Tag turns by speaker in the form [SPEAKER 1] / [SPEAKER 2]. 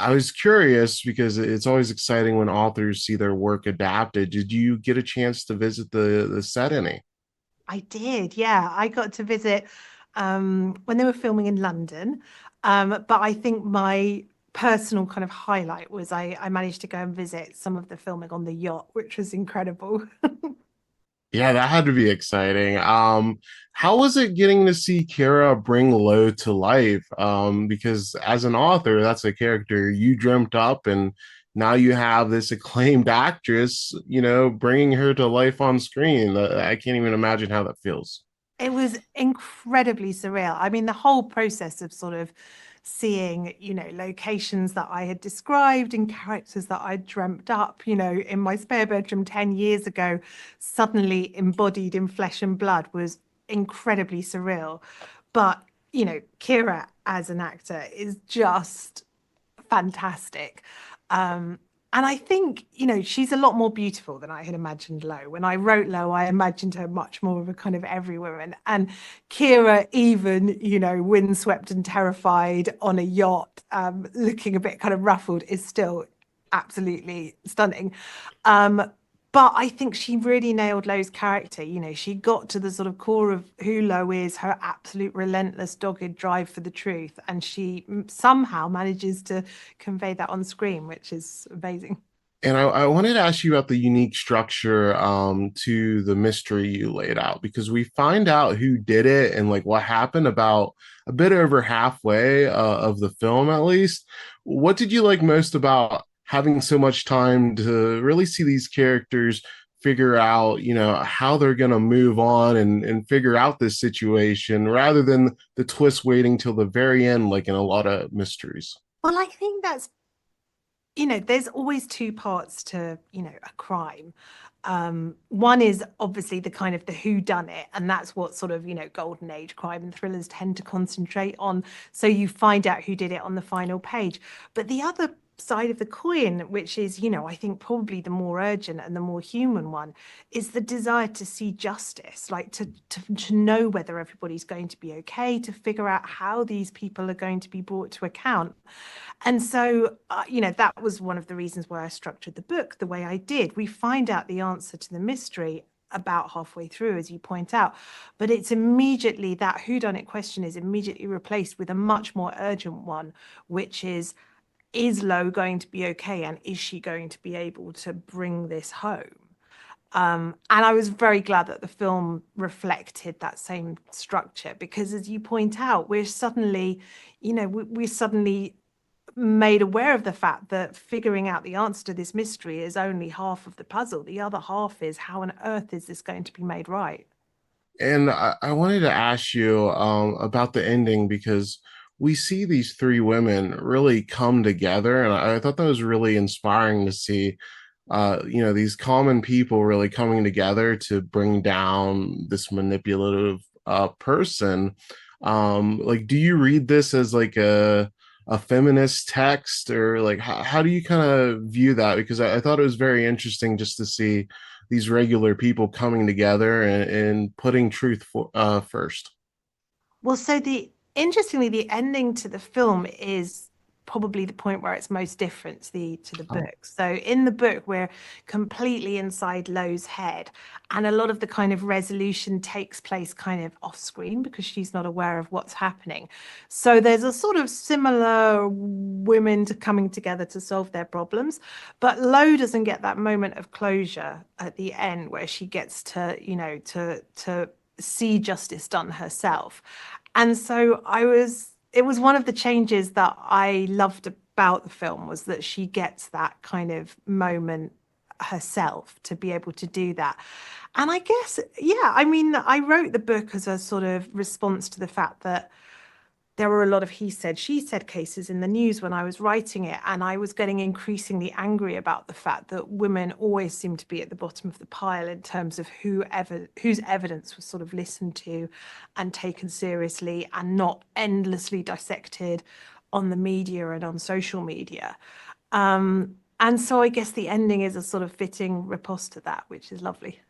[SPEAKER 1] I was curious because it's always exciting when authors see their work adapted. Did you get a chance to visit the set any?
[SPEAKER 2] I did, yeah. I got to visit when they were filming in London. But I think my personal kind of highlight was I managed to go and visit some of the filming on the yacht, which was incredible.
[SPEAKER 1] Yeah, that had to be exciting. How was it getting to see Kira bring Lo to life? Because as an author, that's a character you dreamt up, and now you have this acclaimed actress, bringing her to life on screen. I can't even imagine how that feels.
[SPEAKER 2] It was incredibly surreal. I mean, the whole process of sort of seeing, locations that I had described and characters that I dreamt up, in my spare bedroom 10 years ago, suddenly embodied in flesh and blood was incredibly surreal. But, Kira as an actor is just fantastic. Um, and I think, she's a lot more beautiful than I had imagined Lo. When I wrote Lo, I imagined her much more of a kind of every woman. And Kira, even, windswept and terrified on a yacht, looking a bit kind of ruffled, is still absolutely stunning. Um, but I think she really nailed Lo's character. She got to the sort of core of who Lo is, her absolute relentless, dogged drive for the truth. And she somehow manages to convey that on screen, which is amazing.
[SPEAKER 1] And I wanted to ask you about the unique structure to the mystery you laid out because we find out who did it and like what happened about a bit over halfway of the film, at least. What did you like most about having so much time to really see these characters figure out, how they're going to move on and figure out this situation rather than the twist waiting till the very end, like in a lot of mysteries?
[SPEAKER 2] Well, I think that's there's always two parts to, a crime. One is obviously the kind of the who done it, and that's what sort of, golden age crime and thrillers tend to concentrate on. So you find out who did it on the final page. But the other side of the coin, which is, I think probably the more urgent and the more human one, is the desire to see justice, like to know whether everybody's going to be okay, to figure out how these people are going to be brought to account. And so, that was one of the reasons why I structured the book the way I did. We find out the answer to the mystery about halfway through, as you point out, but it's immediately that whodunit question is immediately replaced with a much more urgent one, which is Lo going to be okay? And is she going to be able to bring this home? And I was very glad that the film reflected that same structure because, as you point out, we're suddenly, we're suddenly made aware of the fact that figuring out the answer to this mystery is only half of the puzzle. The other half is how on earth is this going to be made right?
[SPEAKER 1] And I wanted to ask you about the ending because we see these three women really come together, and I thought that was really inspiring to see. These common people really coming together to bring down this manipulative person. Like, do you read this as like a feminist text, or like how do you kind of view that? Because I thought it was very interesting just to see these regular people coming together and putting truth first.
[SPEAKER 2] Well, so the interestingly, the ending to the film is probably the point where it's most different to the book. So in the book, we're completely inside Lo's head, and a lot of the kind of resolution takes place kind of off screen because she's not aware of what's happening. So there's a sort of similar women coming together to solve their problems, but Lo doesn't get that moment of closure at the end where she gets to, to see justice done herself. And so it was one of the changes that I loved about the film was that she gets that kind of moment herself to be able to do that. And I guess, yeah, I mean, I wrote the book as a sort of response to the fact that there were a lot of he said, she said cases in the news when I was writing it. And I was getting increasingly angry about the fact that women always seem to be at the bottom of the pile in terms of whose evidence was sort of listened to and taken seriously and not endlessly dissected on the media and on social media. And so I guess the ending is a sort of fitting riposte to that, which is lovely.